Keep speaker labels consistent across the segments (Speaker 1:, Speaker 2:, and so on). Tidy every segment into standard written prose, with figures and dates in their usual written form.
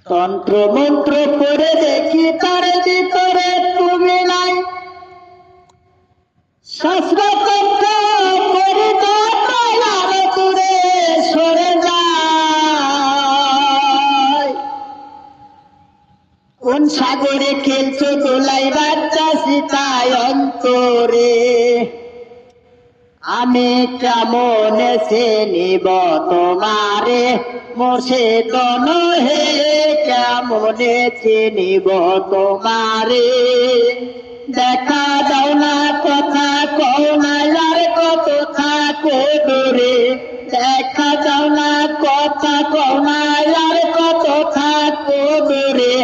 Speaker 1: তন্ত্র মন্ত্র করে দেখি তার ভিতরে তুমি নাই, শাস্ত্রতন্ত্র করে দূরে সরে যায়। কোন সাগরে খেলছো দোলাই বাচ্চা সীতায় অন্তরে, আমি কেমন সে নিব তোমারে মুর্শিদন হে, কেমন চিনিব তোমারে। দেখা দাও না কথা কও না আর কত থাকো দূরে, দেখা দাও না কথা কও না আর কত থাকো দূরে,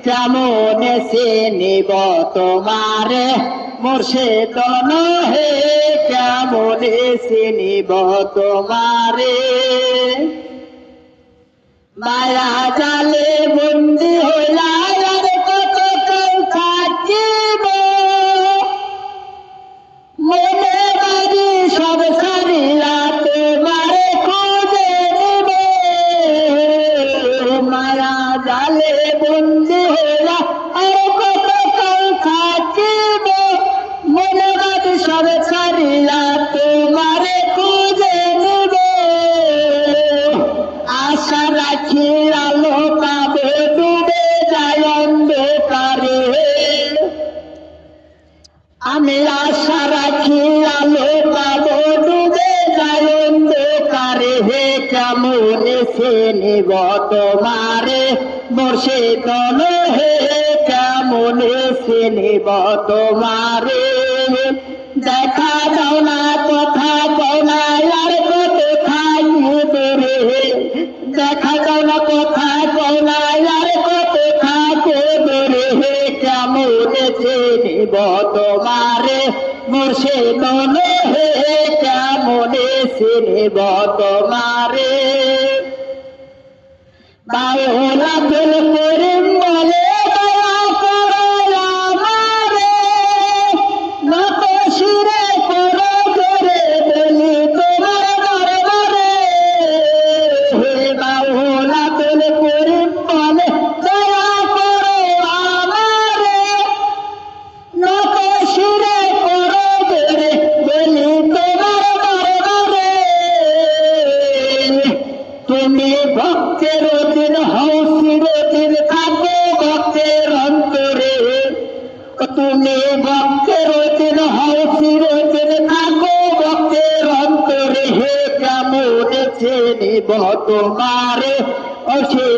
Speaker 1: কেমন সে নিব তোমারে মুর্শিদন হে, কেমন সে নিব তোমারে। মায়া জালে বন্দি হইলা আর কত কাল থাকিব, মনে বাড়ি সব সারিয়া তোমারে খুঁজে নিব। মায়া জালে বন্দি হইলা আর কত কাল থাকিব, মনে বাড়ি সব সারিয়া তোমারে খুঁজে নিব। আশা রাখি আলো পাবে ডুবে যায় অন্ধকারে, আমি আশা রাখি আলো পাবো ডুবে যায় অন্ধকারে। হে কেমন সে নিব তোমারে মুর্শিদন হে, কেমন সে নিব তোমারে। দেখা দাও না কথা কও না আর কত থাকি দূরে, দেখা দাও না কথা কও না আর কত থাকো দূরে, হে কেমন সে নিব তোমারে মুর্শিদন হে, কেমন সে নিব তোমারে। বাউলা দিল করে বলে দয়া করো আমারে, নত শিরে করো করে বলি তোমার দরবারে। হে বাউলা দিল করে বলে দয়া করো আমারে, নত শিরে করো করে বলি তোমার দরবারে। তুমি ভক্তের অধীন হও চিরদিন থাকো ভক্তের অন্তরে, তুমি ভক্তের অধীন হও চিরদিন থাকো ভক্তের অন্তরে। হে কেমন সে নিব তোমার